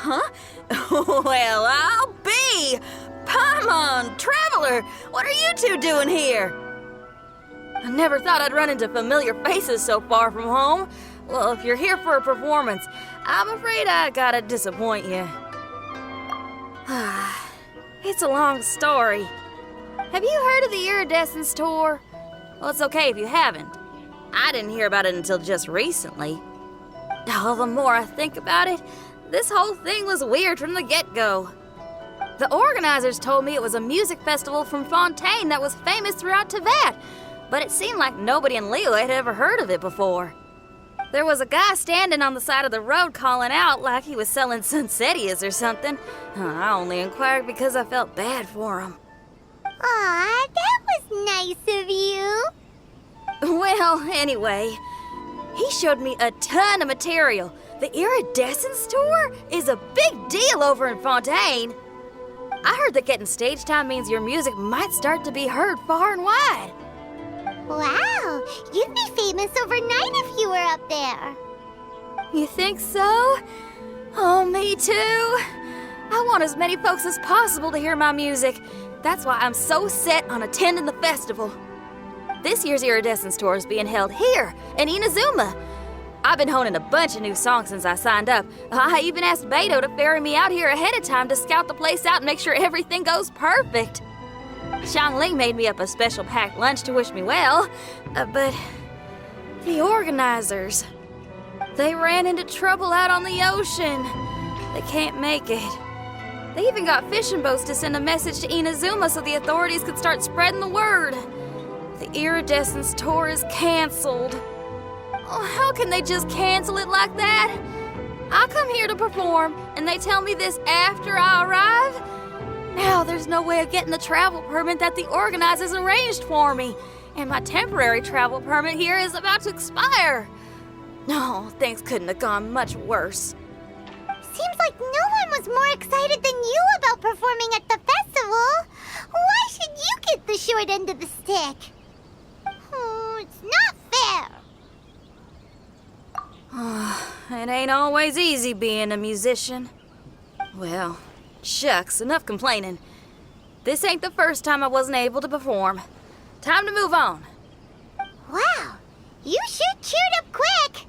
Huh? Well, I'll be! Paimon, Traveler, what are you two doing here? I never thought I'd run into familiar faces so far from home. Well, if you're here for a performance, I'm afraid I gotta disappoint you. It's a long story. Have you heard of the Iridescence Tour? Well, it's okay if you haven't. I didn't hear about it until just recently. Oh, the more I think about it, this whole thing was weird from the get-go. The organizers told me it was a music festival from Fontaine that was famous throughout Teyvat, but it seemed like nobody in Liyue had ever heard of it before. There was a guy standing on the side of the road calling out like he was selling Sunsetias or something. I only inquired because I felt bad for him. Aw, that was nice of you. Well, anyway, he showed me a ton of material. The Iridescence Tour is a big deal over in Fontaine. I heard that getting stage time means your music might start to be heard far and wide. Wow, you'd be famous overnight if you were up there. You think so? Oh, me too. I want as many folks as possible to hear my music. That's why I'm so set on attending the festival. This year's Iridescence Tour is being held here in Inazuma. I've been honing a bunch of new songs since I signed up. I even asked Beto to ferry me out here ahead of time to scout the place out and make sure everything goes perfect. Xiangling made me up a special packed lunch to wish me well, but the organizers, they ran into trouble out on the ocean. They can't make it. They even got fishing boats to send a message to Inazuma so the authorities could start spreading the word. The Iridescence Tour is canceled. Oh, how can they just cancel it like that? I come here to perform, and they tell me this after I arrive? Now there's no way of getting the travel permit that the organizers arranged for me, and my temporary travel permit here is about to expire. No, things couldn't have gone much worse. Seems like no one was more excited than you about performing at the festival. Why should you get the short end of the stick? Oh, it's not fair. It ain't always easy being a musician. Well, shucks, enough complaining. This ain't the first time I wasn't able to perform. Time to move on. Wow, you sure cheered up quick.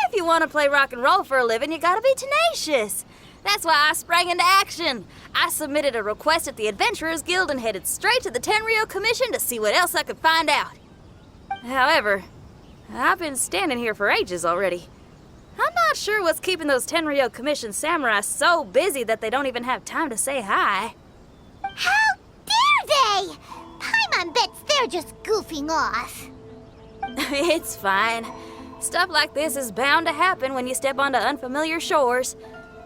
If you want to play rock and roll for a living, you gotta be tenacious. That's why I sprang into action. I submitted a request at the Adventurers Guild and headed straight to the Tenryou Commission to see what else I could find out. However, I've been standing here for ages already. I'm not sure what's keeping those Tenryou Commission samurai so busy that they don't even have time to say hi. How dare they? Paimon bets they're just goofing off. It's fine. Stuff like this is bound to happen when you step onto unfamiliar shores.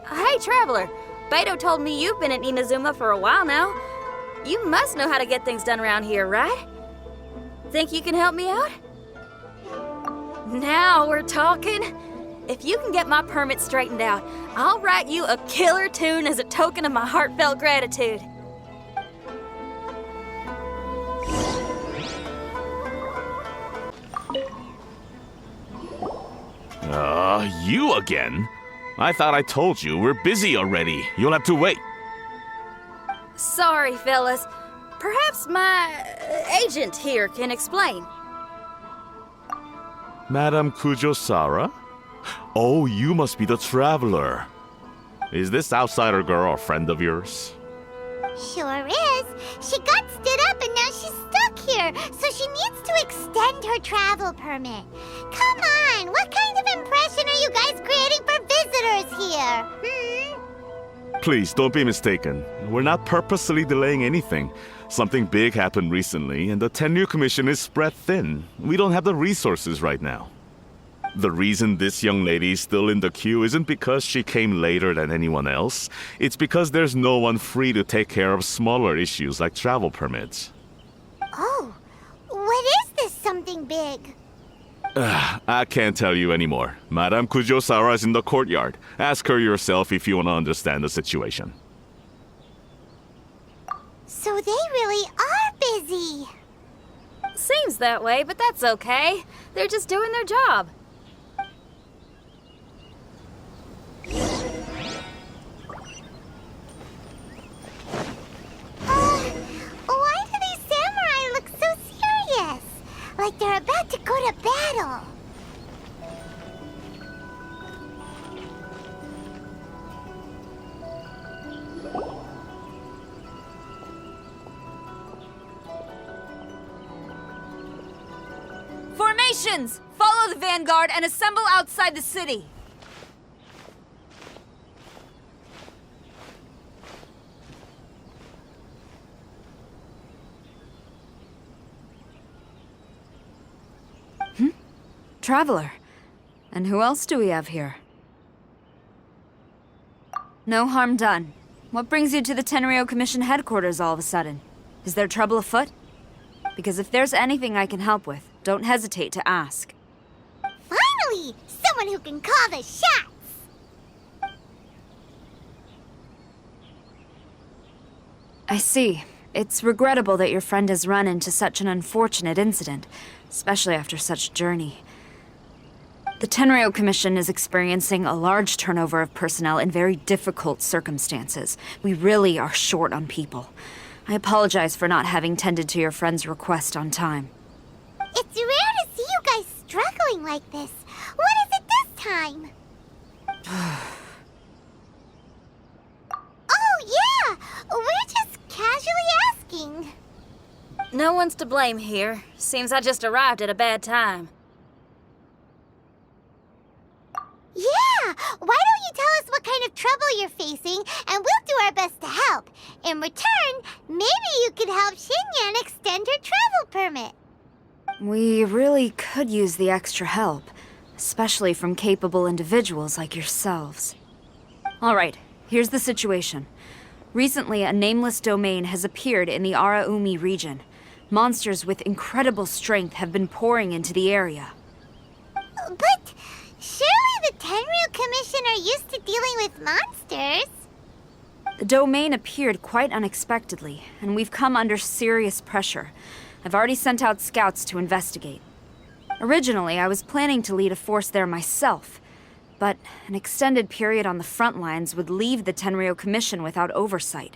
Hey, Traveler, Beto told me you've been at Inazuma for a while now. You must know how to get things done around here, right? Think you can help me out? Now we're talking. If you can get my permit straightened out, I'll write you a killer tune as a token of my heartfelt gratitude. You again? I thought I told you we're busy already. You'll have to wait. Sorry, fellas. Perhaps my agent here can explain. Madame Kujosara? Oh, you must be the traveler. Is this outsider girl a friend of yours? Sure is. She got stood up and now she's stuck here, so she needs to extend her travel permit. Come on, what kind of impression are you guys creating for visitors here? Please, don't be mistaken. We're not purposely delaying anything. Something big happened recently, and the Tenryou Commission is spread thin. We don't have the resources right now. The reason this young lady is still in the queue isn't because she came later than anyone else. It's because there's no one free to take care of smaller issues like travel permits. Oh, what is this something big? I can't tell you anymore. Madame Kujosara is in the courtyard. Ask her yourself if you want to understand the situation. So they really are busy. Seems that way, but that's okay. They're just doing their job. Formations! Follow the vanguard and assemble outside the city. Traveler. And who else do we have here? No harm done. What brings you to the Tenryou Commission headquarters all of a sudden? Is there trouble afoot? Because if there's anything I can help with, don't hesitate to ask. Finally! Someone who can call the shots! I see. It's regrettable that your friend has run into such an unfortunate incident, especially after such a journey. The Tenryou Commission is experiencing a large turnover of personnel in very difficult circumstances. We really are short on people. I apologize for not having tended to your friend's request on time. It's rare to see you guys struggling like this. What is it this time? Oh, yeah! We're just casually asking. No one's to blame here. Seems I just arrived at a bad time. Yeah! Why don't you tell us what kind of trouble you're facing, and we'll do our best to help. In return, maybe you could help Xinyan extend her travel permit. We really could use the extra help, especially from capable individuals like yourselves. All right, here's the situation. Recently, a nameless domain has appeared in the Araumi region. Monsters with incredible strength have been pouring into the area. But surely the Tenryou Commission are used to dealing with monsters. The domain appeared quite unexpectedly, and we've come under serious pressure. I've already sent out scouts to investigate. Originally, I was planning to lead a force there myself, but an extended period on the front lines would leave the Tenryou Commission without oversight.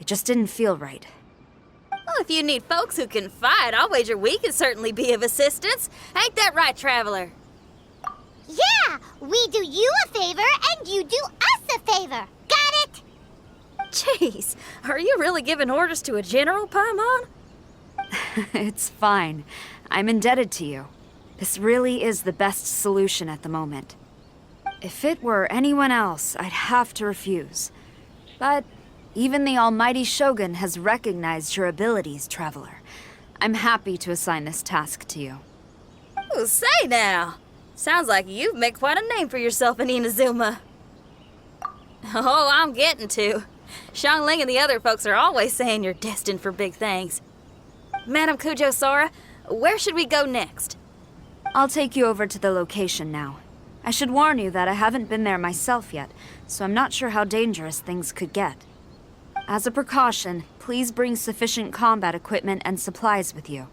It just didn't feel right. Well, if you need folks who can fight, I'll wager we can certainly be of assistance. Ain't that right, Traveler? Yeah! We do you a favor, and you do us a favor. Got it? Jeez, are you really giving orders to a general, Paimon? It's fine. I'm indebted to you. This really is the best solution at the moment. If it were anyone else, I'd have to refuse. But even the almighty Shogun has recognized your abilities, Traveler. I'm happy to assign this task to you. Oh, say now! Sounds like you've made quite a name for yourself in Inazuma. Oh, I'm getting to. Xiangling and the other folks are always saying you're destined for big things. Madam Kujo Sora, where should we go next? I'll take you over to the location now. I should warn you that I haven't been there myself yet, so I'm not sure how dangerous things could get. As a precaution, please bring sufficient combat equipment and supplies with you.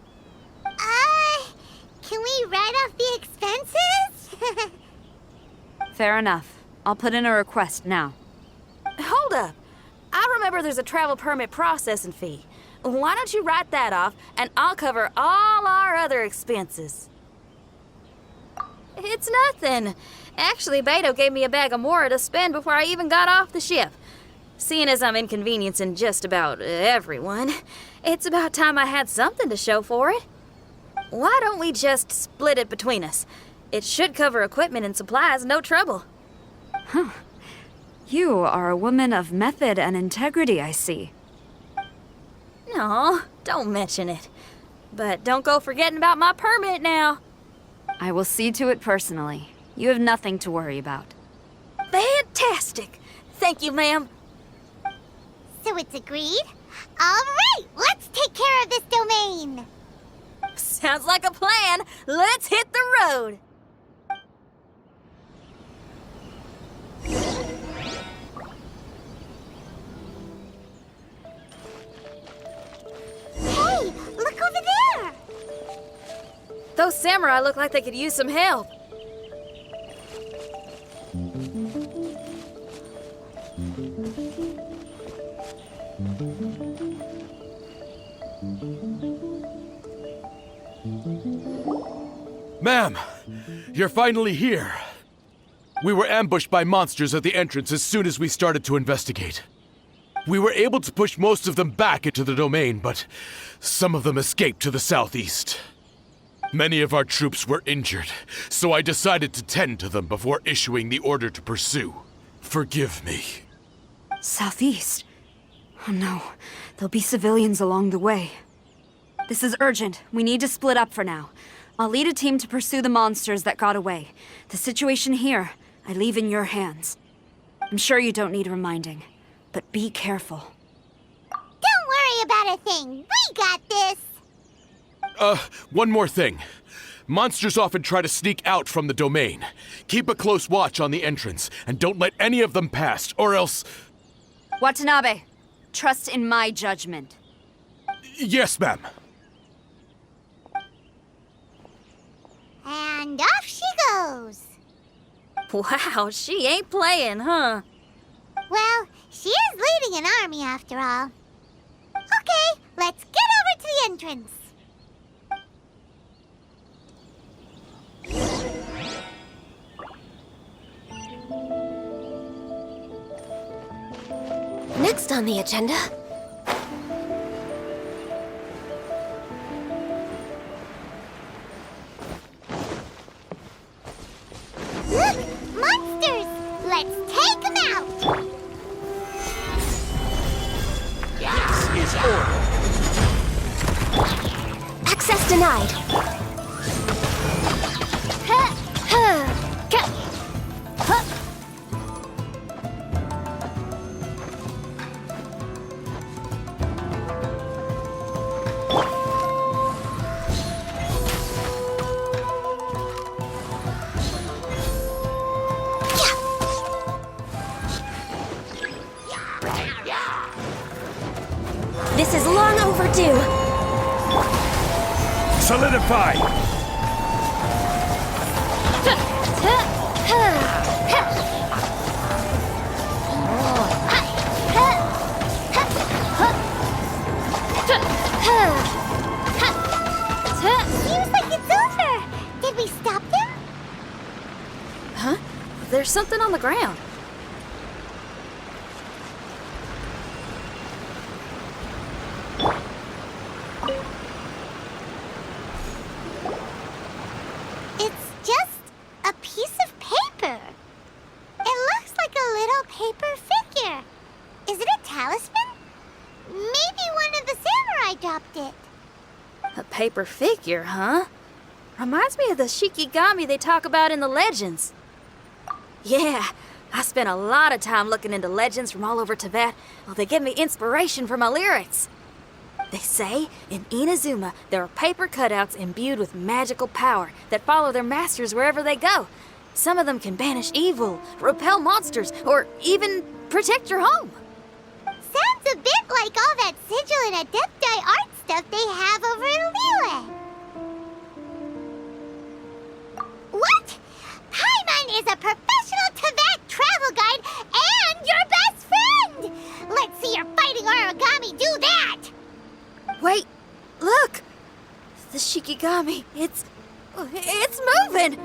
Can we write off the expenses? Fair enough. I'll put in a request now. Hold up. I remember there's a travel permit processing fee. Why don't you write that off, and I'll cover all our other expenses. It's nothing. Actually, Beto gave me a bag of Mora to spend before I even got off the ship. Seeing as I'm inconveniencing just about everyone, it's about time I had something to show for it. Why don't we just split it between us? It should cover equipment and supplies, no trouble. Huh. You are a woman of method and integrity, I see. No, don't mention it. But don't go forgetting about my permit now. I will see to it personally. You have nothing to worry about. Fantastic! Thank you, ma'am. So it's agreed? All right, let's take care of this domain. Sounds like a plan. Let's hit the road. Hey, look over there. Those samurai look like they could use some help. Ma'am, you're finally here. We were ambushed by monsters at the entrance as soon as we started to investigate. We were able to push most of them back into the domain, but some of them escaped to the southeast. Many of our troops were injured, so I decided to tend to them before issuing the order to pursue. Forgive me. Southeast? Oh no, there'll be civilians along the way. This is urgent. We need to split up for now. I'll lead a team to pursue the monsters that got away. The situation here, I leave in your hands. I'm sure you don't need reminding, but be careful. Don't worry about a thing. We got this. One more thing. Monsters often try to sneak out from the domain. Keep a close watch on the entrance, and don't let any of them pass, or else... Watanabe, trust in my judgment. Yes, ma'am. And off she goes. Wow, she ain't playing, huh? Well, she is leading an army after all. Okay, let's get over to the entrance. Next on the agenda... Look! Monsters! Let's take them out! This is order. Access denied. Huh, huh, ca- huh. This is long overdue. Solidify! Seems like it's over. Did we stop them? Huh? There's something on the ground. It's just a piece of paper. It looks like a little paper figure. Is it a talisman? Maybe one of the samurai dropped it. A paper figure, huh? Reminds me of the Shikigami they talk about in the legends. Yeah, I spent a lot of time looking into legends from all over Tibet. Well, they give me inspiration for my lyrics. They say in Inazuma there are paper cutouts imbued with magical power that follow their masters wherever they go. Some of them can banish evil, repel monsters, or even protect your home. Sounds a bit like all that sigil and adepti art stuff they have over in Liyue. What? Paimon is a professional Tibet travel guide and your best friend! Let's see your fighting origami do that! Wait, look! The Shikigami, it's moving!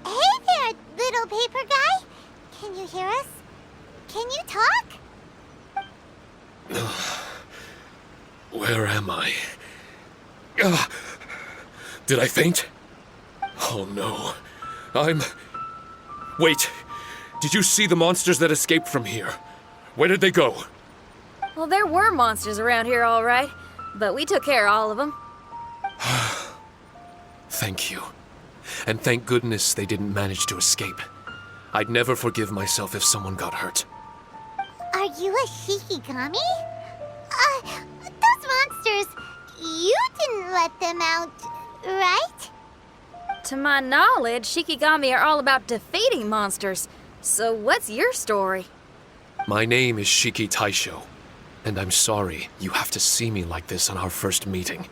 Hey there, little paper guy. Can you hear us? Can you talk? Where am I? Did I faint? Oh no. Wait! Did you see the monsters that escaped from here? Where did they go? Well, there were monsters around here, all right. But we took care of all of them. Thank you. And thank goodness they didn't manage to escape. I'd never forgive myself if someone got hurt. Are you a Shikigami? Those monsters, you didn't let them out, right? To my knowledge, Shikigami are all about defeating monsters. So what's your story? My name is Shiki Taisho, and I'm sorry you have to see me like this on our first meeting.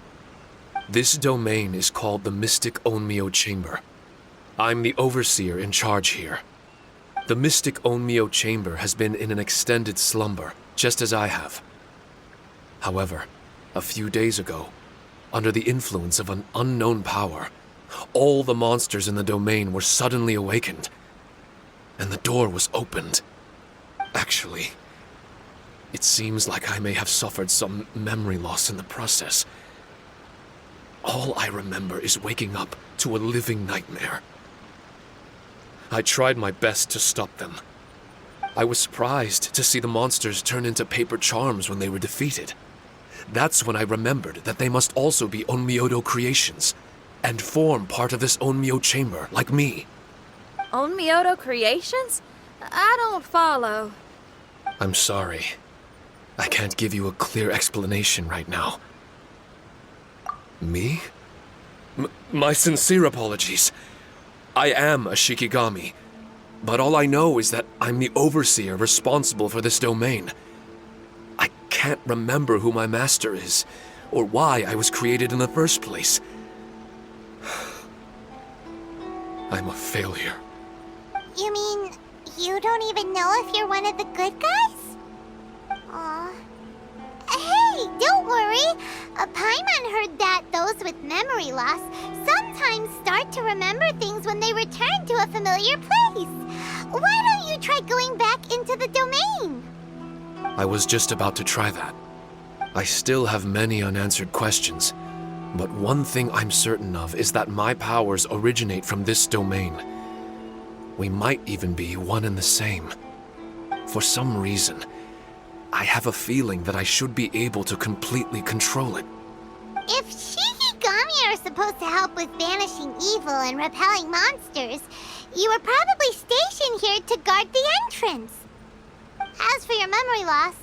This domain is called the Mystic Onmyo Chamber. I'm the overseer in charge here. The Mystic Onmyo Chamber has been in an extended slumber, just as I have. However, a few days ago, under the influence of an unknown power, all the monsters in the domain were suddenly awakened, and the door was opened. Actually, it seems like I may have suffered some memory loss in the process. all I remember is waking up to a living nightmare. I tried my best to stop them. I was surprised to see the monsters turn into paper charms when they were defeated. That's when I remembered that they must also be Onmyodo creations and form part of this Onmyo chamber, like me. Onmyodo creations? I don't follow. I'm sorry. I can't give you a clear explanation right now. Me? My sincere apologies. I am a Shikigami, but all I know is that I'm the overseer responsible for this domain. I can't remember who my master is, or why I was created in the first place. I'm a failure. You mean you don't even know if you're one of the good guys? Aw. Hey, don't worry. Paimon heard that those with memory loss sometimes start to remember things when they return to a familiar place. Why don't you try going back into the domain? I was just about to try that. I still have many unanswered questions, but one thing I'm certain of is that my powers originate from this domain. We might even be one and the same. For some reason, I have a feeling that I should be able to completely control it. If Shikigami are supposed to help with banishing evil and repelling monsters, you were probably stationed here to guard the entrance. As for your memory loss,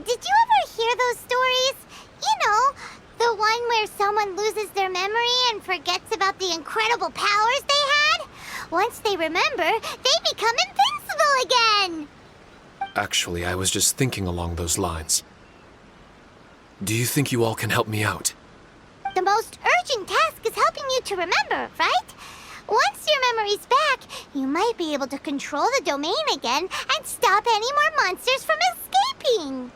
did you ever hear those stories? You know, the one where someone loses their memory and forgets about the incredible powers they had? Once they remember, they become invincible again! Actually, I was just thinking along those lines. Do you think you all can help me out? The most urgent task is helping you to remember, right? Once your memory's back, you might be able to control the domain again and stop any more monsters from escaping.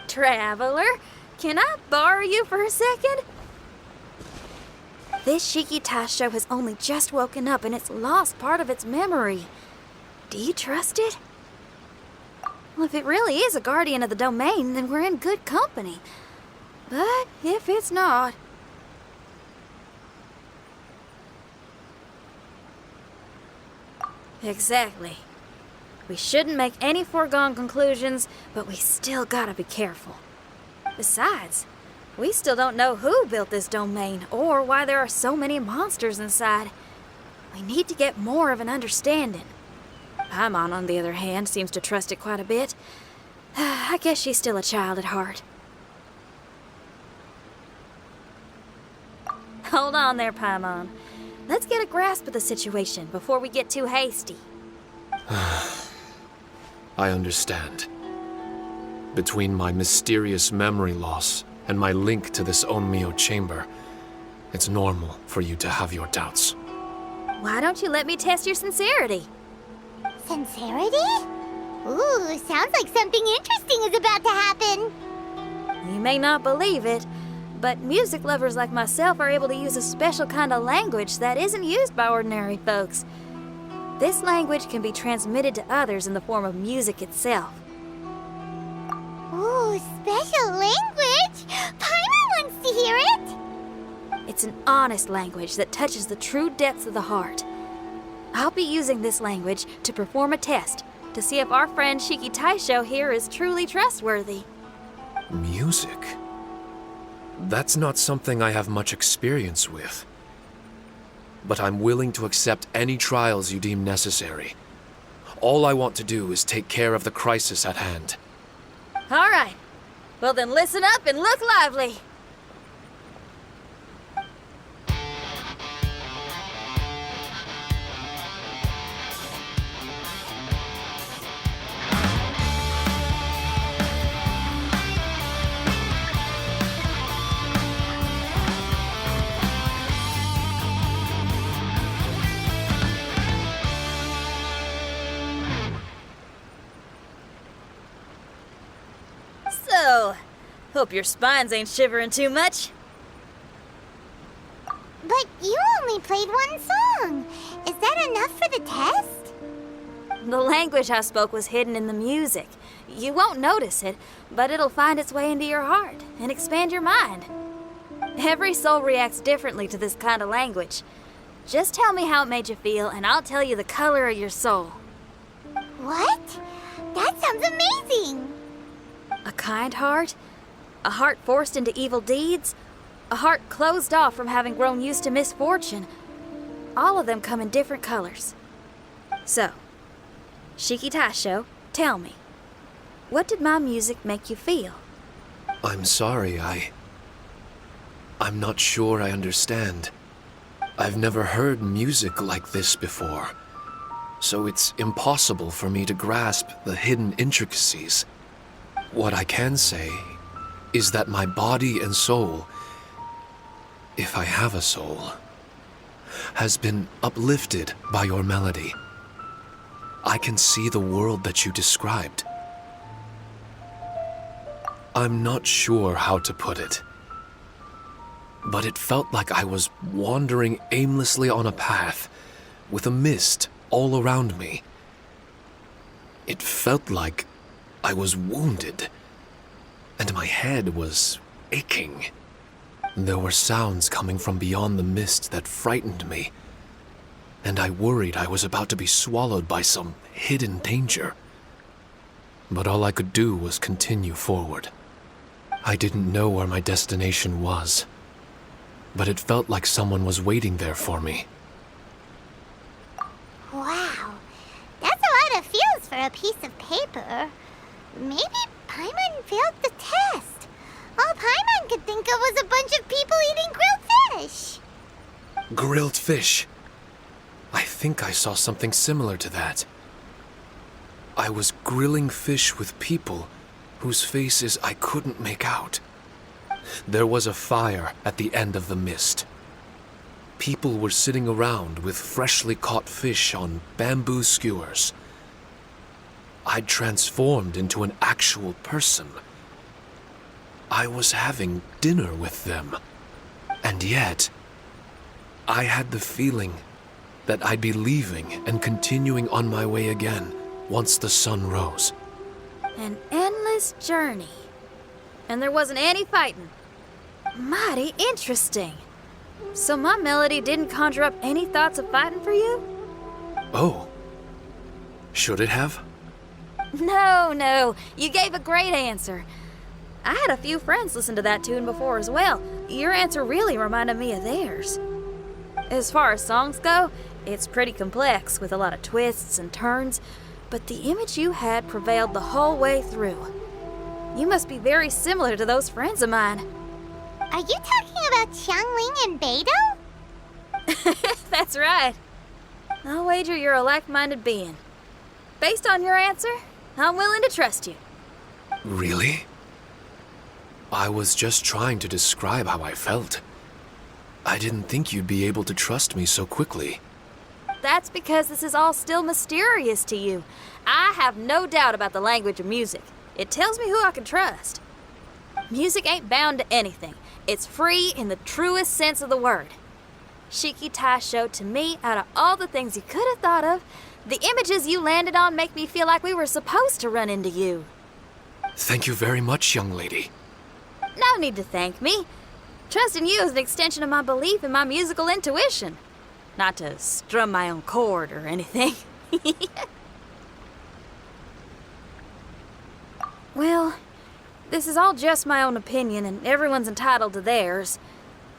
Traveler, can I borrow you for a second? This Shiki Taisho has only just woken up and it's lost part of its memory. Do you trust it? Well, if it really is a guardian of the domain, then we're in good company. But if it's not... Exactly. We shouldn't make any foregone conclusions, but we still gotta be careful. Besides, we still don't know who built this domain or why there are so many monsters inside. We need to get more of an understanding. Paimon, on the other hand, seems to trust it quite a bit. I guess she's still a child at heart. Hold on there, Paimon. Let's get a grasp of the situation before we get too hasty. I understand. Between my mysterious memory loss and my link to this Onmyo chamber, it's normal for you to have your doubts. Why don't you let me test your sincerity? Sincerity? Ooh, sounds like something interesting is about to happen. You may not believe it, but music lovers like myself are able to use a special kind of language that isn't used by ordinary folks. This language can be transmitted to others in the form of music itself. Ooh, special language? Paimon wants to hear it! It's an honest language that touches the true depths of the heart. I'll be using this language to perform a test to see if our friend Shiki Taisho here is truly trustworthy. Music? That's not something I have much experience with. But I'm willing to accept any trials you deem necessary. All I want to do is take care of the crisis at hand. All right. Well then listen up and look lively. So, hope your spines ain't shivering too much. But you only played one song. Is that enough for the test? The language I spoke was hidden in the music. You won't notice it, but it'll find its way into your heart and expand your mind. Every soul reacts differently to this kind of language. Just tell me how it made you feel, and I'll tell you the color of your soul. What? That sounds amazing! A kind heart? A heart forced into evil deeds? A heart closed off from having grown used to misfortune? All of them come in different colors. So, Shiki Taisho, tell me, what did my music make you feel? I'm sorry, I'm not sure I understand. I've never heard music like this before, so it's impossible for me to grasp the hidden intricacies. What I can say is that my body and soul, if I have a soul, has been uplifted by your melody. I can see the world that you described. I'm not sure how to put it, but it felt like I was wandering aimlessly on a path with a mist all around me. It felt like I was wounded, and my head was aching. There were sounds coming from beyond the mist that frightened me, and I worried I was about to be swallowed by some hidden danger. But all I could do was continue forward. I didn't know where my destination was, but it felt like someone was waiting there for me. Wow, that's a lot of feels for a piece of paper. Maybe Paimon failed the test. All Paimon could think of was a bunch of people eating grilled fish. Grilled fish. I think I saw something similar to that. I was grilling fish with people whose faces I couldn't make out. There was a fire at the end of the mist. People were sitting around with freshly caught fish on bamboo skewers. I'd transformed into an actual person. I was having dinner with them. And yet, I had the feeling that I'd be leaving and continuing on my way again once the sun rose. An endless journey. And there wasn't any fighting. Mighty interesting. So my melody didn't conjure up any thoughts of fighting for you? Oh. Should it have? No. You gave a great answer. I had a few friends listen to that tune before as well. Your answer really reminded me of theirs. As far as songs go, it's pretty complex with a lot of twists and turns, but the image you had prevailed the whole way through. You must be very similar to those friends of mine. Are you talking about Xiangling and Beidou? That's right. I'll wager you're a like-minded being. Based on your answer, I'm willing to trust you. Really? I was just trying to describe how I felt. I didn't think you'd be able to trust me so quickly. That's because this is all still mysterious to you. I have no doubt about the language of music. It tells me who I can trust. Music ain't bound to anything. It's free in the truest sense of the word. Shiki Taisho, to me, out of all the things you could have thought of, the images you landed on make me feel like we were supposed to run into you. Thank you very much, young lady. No need to thank me. Trusting you is an extension of my belief in my musical intuition. Not to strum my own chord or anything. Well, this is all just my own opinion, and everyone's entitled to theirs.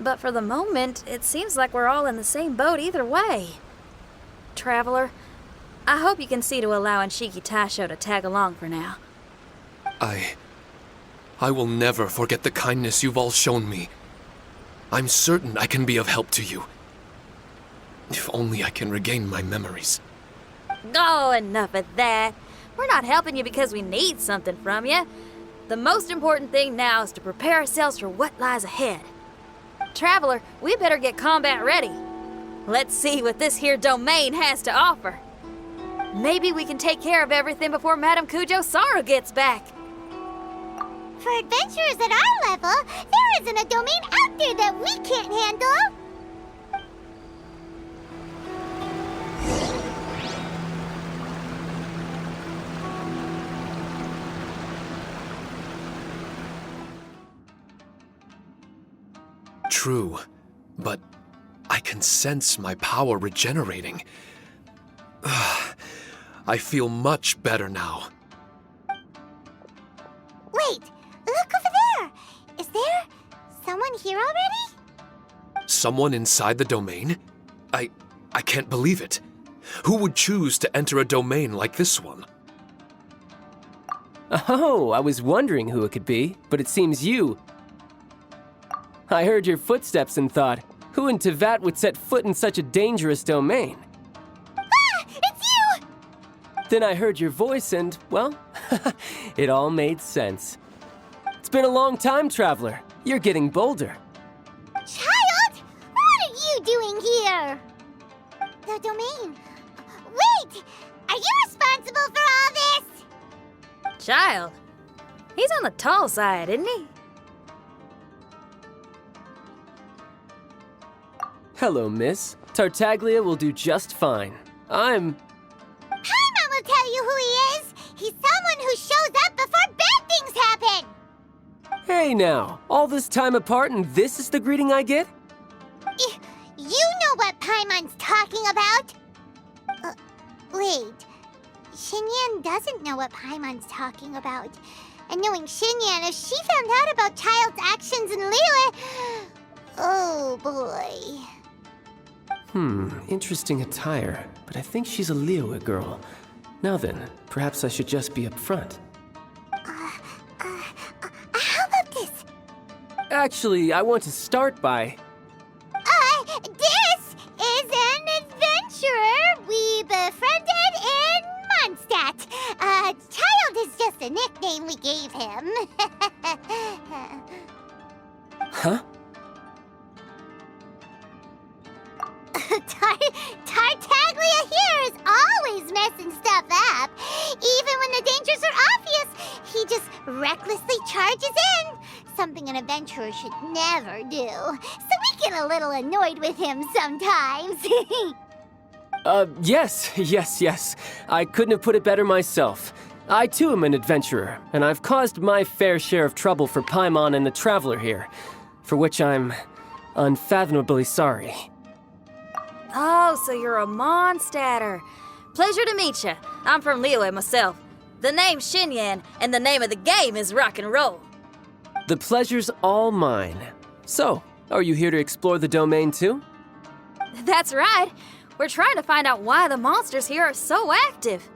But for the moment, it seems like we're all in the same boat either way. Traveler, I hope you can see to allowing Shiki Taisho to tag along for now. I will never forget the kindness you've all shown me. I'm certain I can be of help to you. If only I can regain my memories. Oh, enough of that. We're not helping you because we need something from you. The most important thing now is to prepare ourselves for what lies ahead. Traveler, we better get combat ready. Let's see what this here domain has to offer. Maybe we can take care of everything before Madame Kujo Sara gets back. For adventurers at our level, there isn't a domain out there that we can't handle. true, but I can sense my power regenerating. I feel much better now. Wait, look over there! Is there someone here already? Someone inside the domain? I can't believe it. Who would choose to enter a domain like this one? Oh, I was wondering who it could be, but it seems you. I heard your footsteps and thought, who in Tevat would set foot in such a dangerous domain? Ah! It's you! Then I heard your voice and, well, it all made sense. It's been a long time, Traveler. You're getting bolder. Child! What are you doing here? The domain. Wait! Are you responsible for all this? Child. He's on the tall side, isn't he? Hello, miss. Tartaglia will do just fine. Paimon will tell you who he is. He's someone who shows up before bad things happen. Hey now, all this time apart and this is the greeting I get? You know what Paimon's talking about? Wait. Xinyan doesn't know what Paimon's talking about. And knowing Xinyan, if she found out about Child's actions in Liyue... Oh, boy. Interesting attire, but I think she's a Liyue girl. Now then, perhaps I should just be upfront. How about this? Actually, I want to start by... This is an adventurer we befriended in Mondstadt. Child is just a nickname we gave him. Huh? Tartaglia here is always messing stuff up. Even when the dangers are obvious, he just recklessly charges in. Something an adventurer should never do. So we get a little annoyed with him sometimes. Yes. I couldn't have put it better myself. I too am an adventurer, and I've caused my fair share of trouble for Paimon and the Traveler here, for which I'm unfathomably sorry. Oh, so you're a Mondstadter. Pleasure to meet you. I'm from Liyue myself. The name's Xinyan, and the name of the game is rock and roll. The pleasure's all mine. So, are you here to explore the domain too? That's right. We're trying to find out why the monsters here are so active.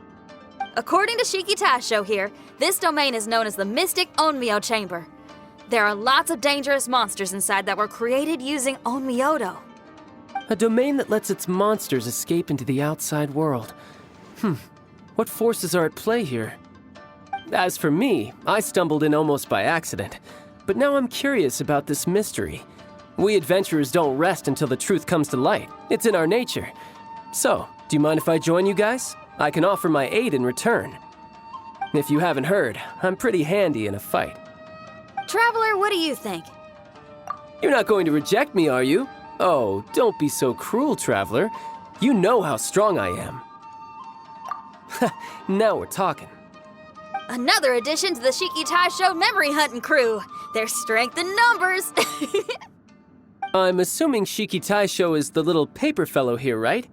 According to Shiki Taisho here, this domain is known as the Mystic Onmyo Chamber. There are lots of dangerous monsters inside that were created using Onmyodo. A domain that lets its monsters escape into the outside world. What forces are at play here? As for me, I stumbled in almost by accident. But now I'm curious about this mystery. We adventurers don't rest until the truth comes to light. It's in our nature. So, do you mind if I join you guys? I can offer my aid in return. If you haven't heard, I'm pretty handy in a fight. Traveler, what do you think? You're not going to reject me, are you? Oh, don't be so cruel, Traveler. You know how strong I am. Now we're talking. Another addition to the Shiki Taisho memory hunting crew. There's strength in numbers. I'm assuming Shiki Taisho is the little paper fellow here, right?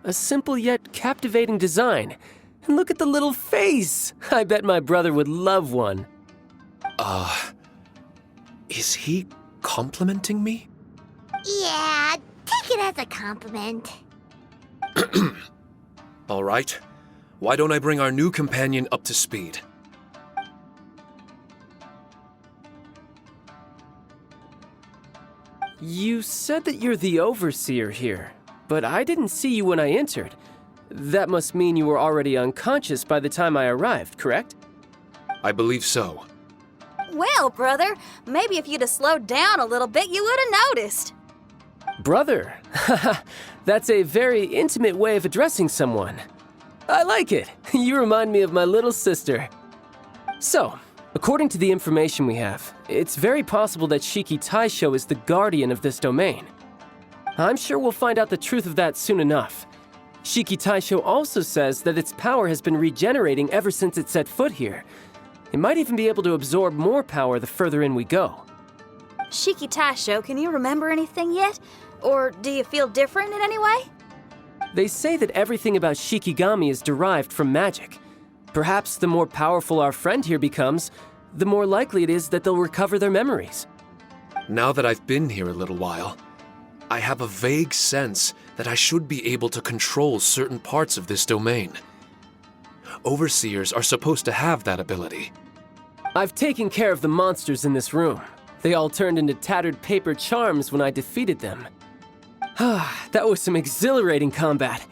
A simple yet captivating design. And look at the little face! I bet my brother would love one. Is he complimenting me? Yeah, take it as a compliment. All right. Why don't I bring our new companion up to speed? You said that you're the overseer here, but I didn't see you when I entered. That must mean you were already unconscious by the time I arrived, correct? I believe so. Well, brother, maybe if you'd have slowed down a little bit, you would have noticed. Brother? That's a very intimate way of addressing someone. I like it. You remind me of my little sister. So, according to the information we have, it's very possible that Shiki Taisho is the guardian of this domain. I'm sure we'll find out the truth of that soon enough. Shiki Taisho also says that its power has been regenerating ever since it set foot here. It might even be able to absorb more power the further in we go. Shiki Taisho, can you remember anything yet? Or do you feel different in any way? They say that everything about Shikigami is derived from magic. Perhaps the more powerful our friend here becomes, the more likely it is that they'll recover their memories. Now that I've been here a little while, I have a vague sense that I should be able to control certain parts of this domain. Overseers are supposed to have that ability. I've taken care of the monsters in this room. They all turned into tattered paper charms when I defeated them. That was some exhilarating combat,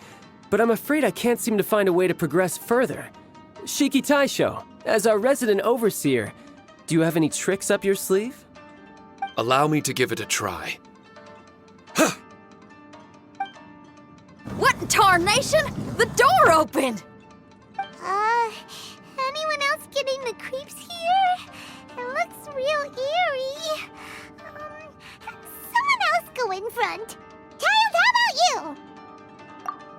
but I'm afraid I can't seem to find a way to progress further. Shiki Taisho, as our resident overseer, do you have any tricks up your sleeve? Allow me to give it a try. What in tarnation? The door opened! Anyone else getting the creeps here? It looks real eerie. Someone else go in front. Child, how about you?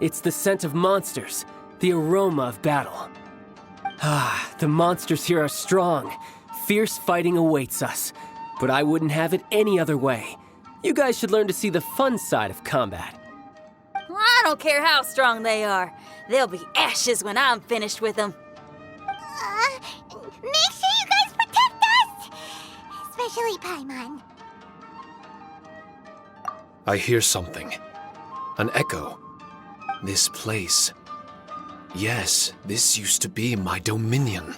It's the scent of monsters, the aroma of battle. The monsters here are strong. Fierce fighting awaits us, but I wouldn't have it any other way. You guys should learn to see the fun side of combat. I don't care how strong they are. They'll be ashes when I'm finished with them. Make sure you guys protect us! Especially Paimon. I hear something. An echo. This place. Yes, this used to be my dominion.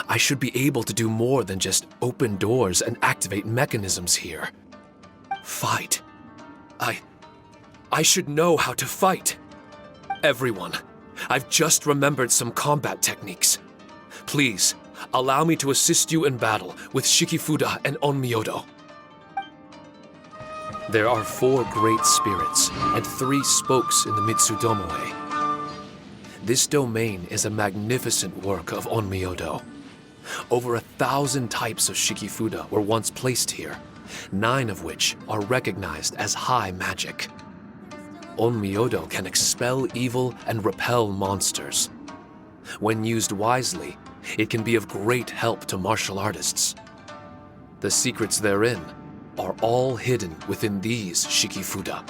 I should be able to do more than just open doors and activate mechanisms here. Fight. I should know how to fight. Everyone, I've just remembered some combat techniques. Please, allow me to assist you in battle with Shikifuda and Onmyodo. There are 4 great spirits and 3 spokes in the Mitsudomoe. This domain is a magnificent work of Onmyodo. Over 1,000 types of Shikifuda were once placed here, 9 of which are recognized as high magic. Onmyodo can expel evil and repel monsters. When used wisely, it can be of great help to martial artists. The secrets therein are all hidden within these Shikifuda.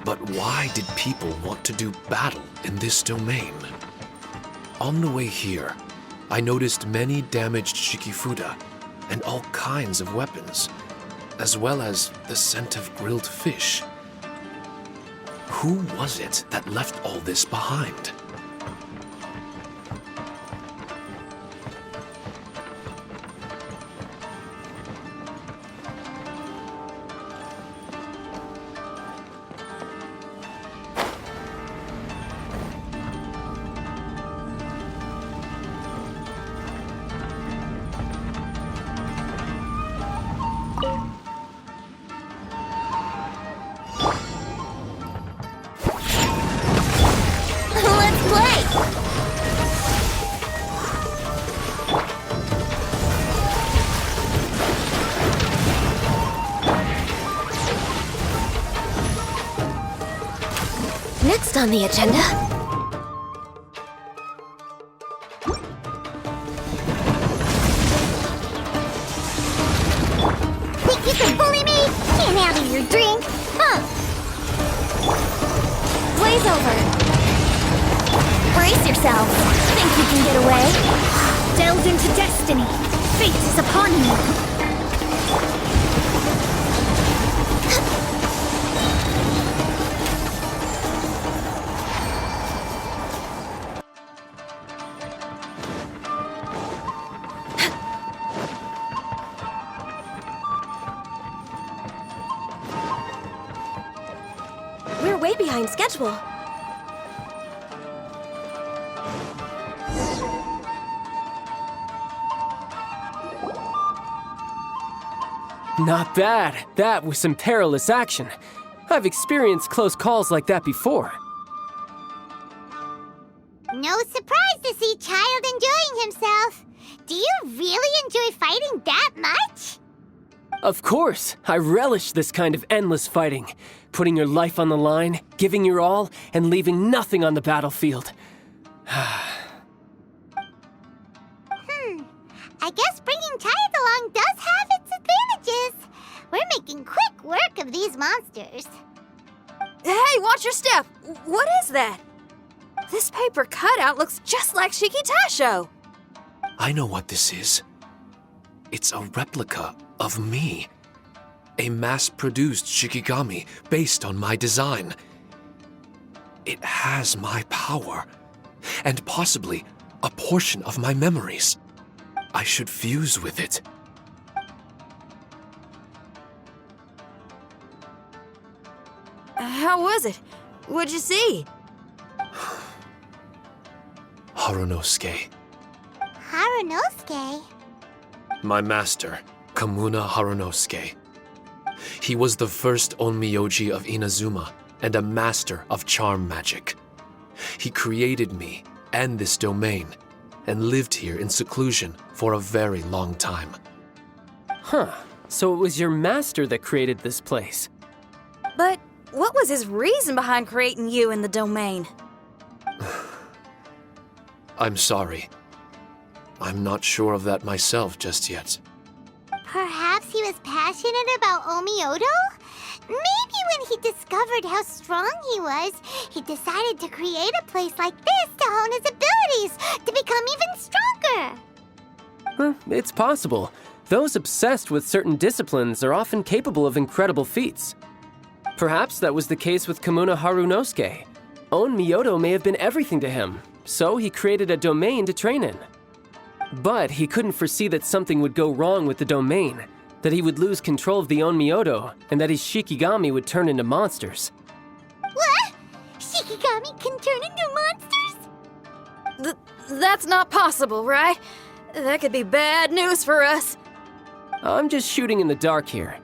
But why did people want to do battle in this domain? On the way here, I noticed many damaged Shikifuda and all kinds of weapons, as well as the scent of grilled fish. Who was it that left all this behind? Let's play! Next on the agenda, Think you can bully me? Can't have your drink, huh? blaze over. Brace yourself. Think you can get away? Delved into destiny. Fate is upon you. We're way behind schedule. Not bad. That was some perilous action. I've experienced close calls like that before. No surprise to see Child enjoying himself. Do you really enjoy fighting that much? Of course, I relish this kind of endless fighting. Putting your life on the line, giving your all, and leaving nothing on the battlefield. making quick work of these monsters. Hey, watch your step! What is that? This paper cutout looks just like Shiki Taisho. I know what this is. It's a replica of me. A mass-produced Shikigami based on my design. It has my power, and possibly a portion of my memories. I should fuse with it. How was it? What'd you see? Harunosuke. Harunosuke? My master, Kamuna Harunosuke. He was the first Onmyoji of Inazuma and a master of charm magic. He created me and this domain and lived here in seclusion for a very long time. Huh. So it was your master that created this place. But what was his reason behind creating you in the domain? I'm sorry. I'm not sure of that myself just yet. Perhaps he was passionate about Omiodo? Maybe when he discovered how strong he was, he decided to create a place like this to hone his abilities, to become even stronger. It's possible. Those obsessed with certain disciplines are often capable of incredible feats. Perhaps that was the case with Kamuna Harunosuke. Onmyodo may have been everything to him, so he created a domain to train in. But he couldn't foresee that something would go wrong with the domain, that he would lose control of the Onmyodo, and that his Shikigami would turn into monsters. What? Shikigami can turn into monsters? That's not possible, right? That could be bad news for us. I'm just shooting in the dark here.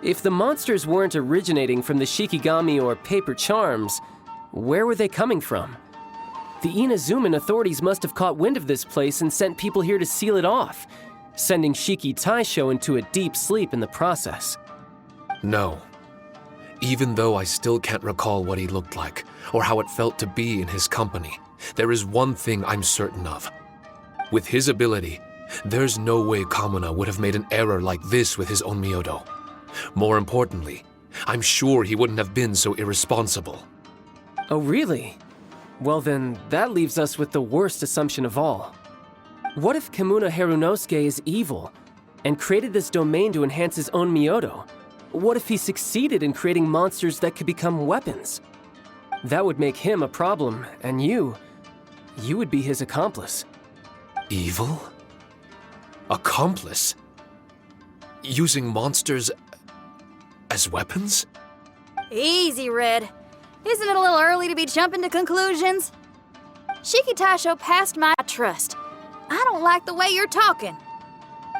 If the monsters weren't originating from the Shikigami or paper charms, where were they coming from? The Inazuman authorities must have caught wind of this place and sent people here to seal it off, sending Shiki Taisho into a deep sleep in the process. No. Even though I still can't recall what he looked like, or how it felt to be in his company, there is one thing I'm certain of. With his ability, there's no way Kamuna would have made an error like this with his Onmyodo. More importantly, I'm sure he wouldn't have been so irresponsible. Oh, really? Well then, that leaves us with the worst assumption of all. What if Kamuna Harunosuke is evil, and created this domain to enhance his own Myoto? What if he succeeded in creating monsters that could become weapons? That would make him a problem, and you would be his accomplice. Evil? Accomplice? Using monsters as weapons? Easy, Red. Isn't it a little early to be jumping to conclusions? Shiki Taisho passed my trust. I don't like the way you're talking.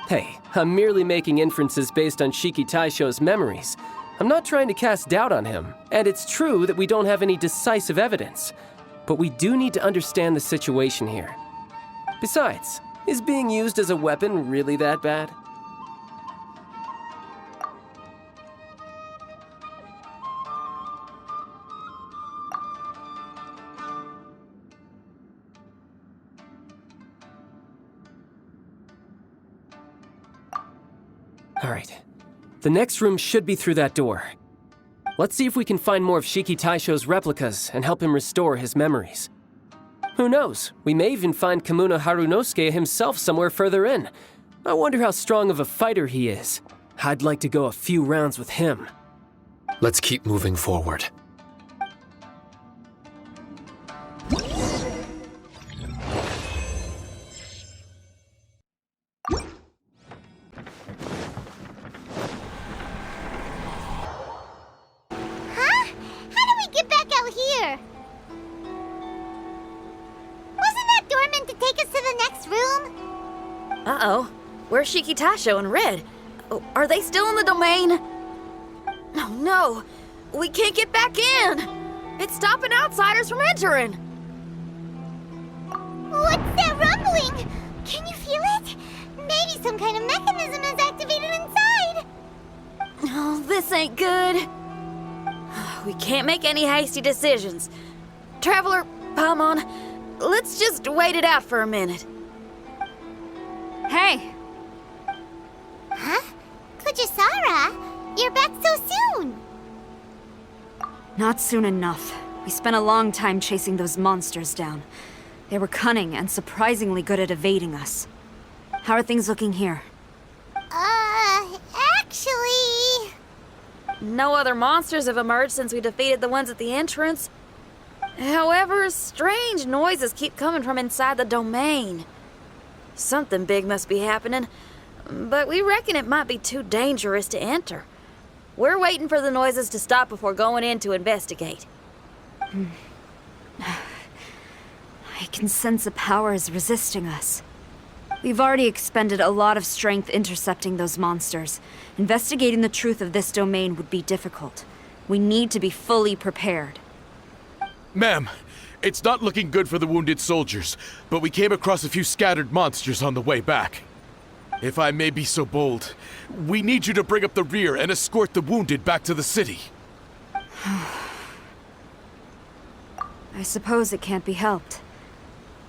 Hey, I'm merely making inferences based on Shiki Taisho's memories. I'm not trying to cast doubt on him, and it's true that we don't have any decisive evidence. But we do need to understand the situation here. Besides, is being used as a weapon really that bad? All right. The next room should be through that door. Let's see if we can find more of Shiki Taisho's replicas and help him restore his memories. Who knows? We may even find Kamuna Harunosuke himself somewhere further in. I wonder how strong of a fighter he is. I'd like to go a few rounds with him. Let's keep moving forward. Uh-oh. Where's Shiki Taisho and Red? Oh, are they still in the domain? Oh no! We can't get back in! It's stopping outsiders from entering! What's that rumbling? Can you feel it? Maybe some kind of mechanism is activated inside! Oh, this ain't good. We can't make any hasty decisions. Traveler, Paimon, let's just wait it out for a minute. Hey! Huh? Kujisara? You're back so soon! Not soon enough. We spent a long time chasing those monsters down. They were cunning and surprisingly good at evading us. How are things looking here? Actually... No other monsters have emerged since we defeated the ones at the entrance. However, strange noises keep coming from inside the domain. Something big must be happening, but we reckon it might be too dangerous to enter. We're waiting for the noises to stop before going in to investigate. I can sense a power is resisting us. We've already expended a lot of strength intercepting those monsters. Investigating the truth of this domain would be difficult. We need to be fully prepared. Ma'am, it's not looking good for the wounded soldiers, but we came across a few scattered monsters on the way back. If I may be so bold, we need you to bring up the rear and escort the wounded back to the city. I suppose it can't be helped.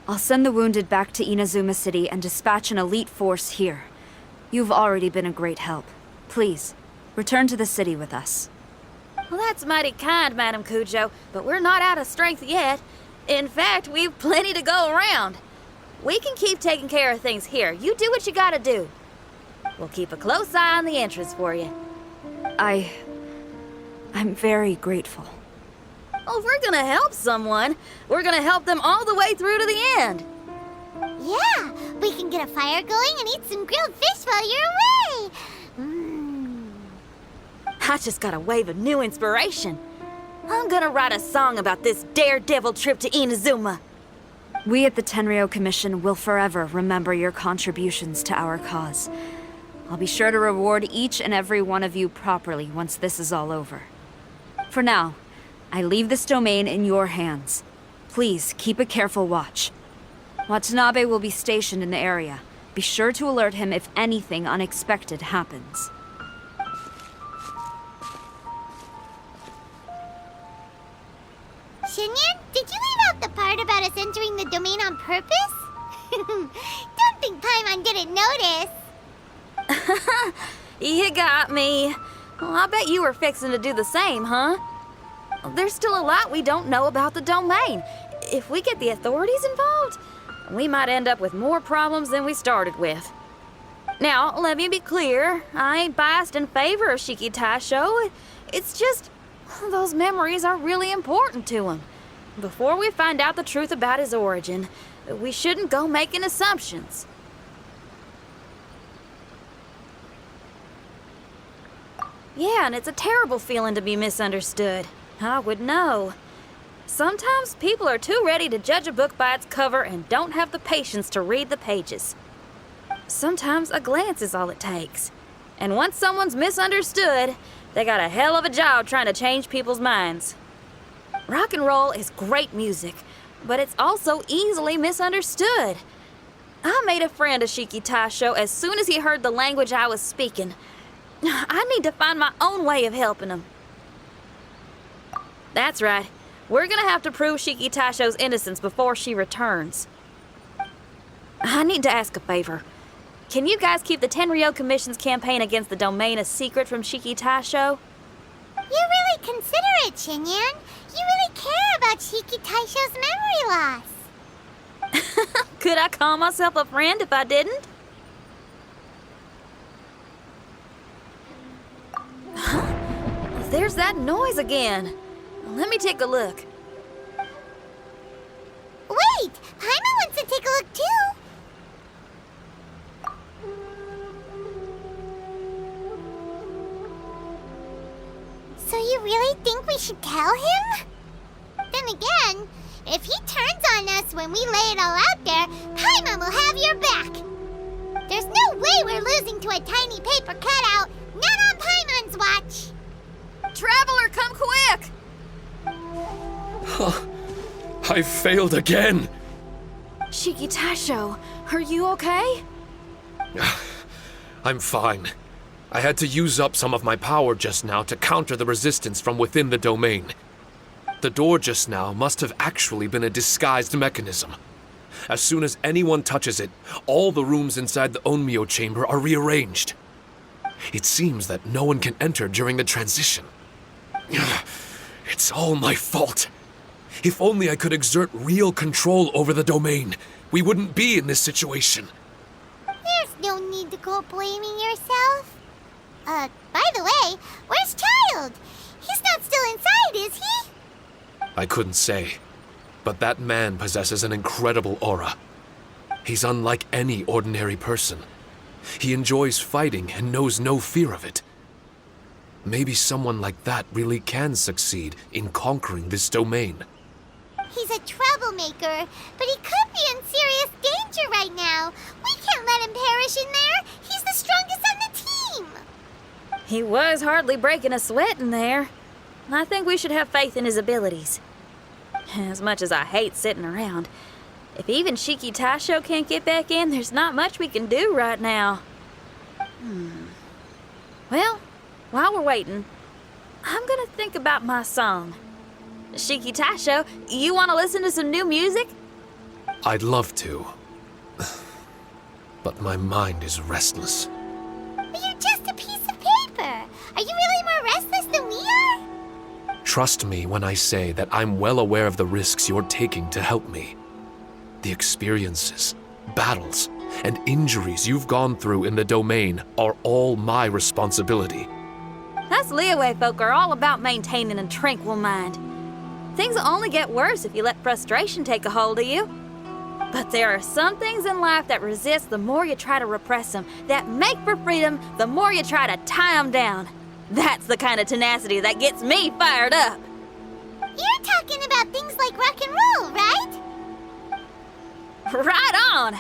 I'll send the wounded back to Inazuma City and dispatch an elite force here. You've already been a great help. Please, return to the city with us. Well, that's mighty kind, Madam Cujo, but we're not out of strength yet. In fact, we've plenty to go around. We can keep taking care of things here. You do what you gotta do. We'll keep a close eye on the entrance for you. I'm very grateful. Well, if we're gonna help someone, we're gonna help them all the way through to the end. Yeah, we can get a fire going and eat some grilled fish while you're away! I just got a wave of new inspiration. I'm gonna write a song about this daredevil trip to Inazuma. We at the Tenryou Commission will forever remember your contributions to our cause. I'll be sure to reward each and every one of you properly once this is all over. For now, I leave this domain in your hands. Please keep a careful watch. Watanabe will be stationed in the area. Be sure to alert him if anything unexpected happens. Shinyan, did you leave out the part about us entering the domain on purpose? Don't think Paimon didn't notice. You got me. Well, I bet you were fixing to do the same, huh? There's still a lot we don't know about the domain. If we get the authorities involved, we might end up with more problems than we started with. Now, let me be clear. I ain't biased in favor of Shiki Taisho. It's just, those memories are really important to him. Before we find out the truth about his origin, we shouldn't go making assumptions. Yeah, and it's a terrible feeling to be misunderstood. I would know. Sometimes people are too ready to judge a book by its cover and don't have the patience to read the pages. Sometimes a glance is all it takes. And once someone's misunderstood, they got a hell of a job trying to change people's minds. Rock and roll is great music, but it's also easily misunderstood. I made a friend of Shiki Taisho as soon as he heard the language I was speaking. I need to find my own way of helping him. That's right. We're gonna have to prove Shiki Taisho's innocence before she returns. I need to ask a favor. Can you guys keep the Tenryou Commission's campaign against the domain a secret from Shiki Taisho? You're really considerate, Shinyan. You really care about Shiki Taisho's memory loss. Could I call myself a friend if I didn't? There's that noise again. Let me take a look. Wait! Paimon wants to take a look too! So you really think we should tell him? Then again, if he turns on us when we lay it all out there, Paimon will have your back! There's no way we're losing to a tiny paper cutout, not on Paimon's watch! Traveler, come quick! I failed again! Shiki Taisho, are you okay? I'm fine. I had to use up some of my power just now to counter the resistance from within the domain. The door just now must have actually been a disguised mechanism. As soon as anyone touches it, all the rooms inside the Onmyo chamber are rearranged. It seems that no one can enter during the transition. It's all my fault. If only I could exert real control over the domain, we wouldn't be in this situation. There's no need to go blaming yourself. By the way, where's Child? He's not still inside, is he? I couldn't say, but that man possesses an incredible aura. He's unlike any ordinary person. He enjoys fighting and knows no fear of it. Maybe someone like that really can succeed in conquering this domain. He's a troublemaker, but he could be in serious danger right now. We can't let him perish in there. He's the strongest on the team. He was hardly breaking a sweat in there. I think we should have faith in his abilities. As much as I hate sitting around, if even Shiki Taisho can't get back in, there's not much we can do right now. Well, while we're waiting, I'm gonna think about my song. Shiki Taisho, you want to listen to some new music? I'd love to. But my mind is restless. But you're just a piece of paper. Are you really more restless than we are? Trust me when I say that I'm well aware of the risks you're taking to help me. The experiences, battles, and injuries you've gone through in the domain are all my responsibility. Us Leeway folk are all about maintaining a tranquil mind. Things will only get worse if you let frustration take a hold of you. But there are some things in life that resist the more you try to repress them, that make for freedom the more you try to tie them down. That's the kind of tenacity that gets me fired up. You're talking about things like rock and roll, right? Right on!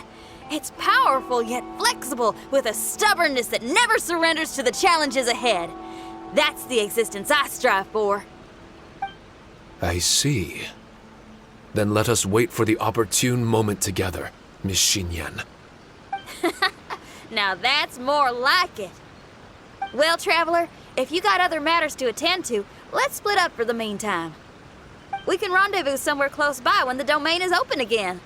It's powerful yet flexible, with a stubbornness that never surrenders to the challenges ahead. That's the existence I strive for. I see. Then let us wait for the opportune moment together, Miss Xinyan. Now that's more like it. Well, Traveler, if you got other matters to attend to, let's split up for the meantime. We can rendezvous somewhere close by when the domain is open again.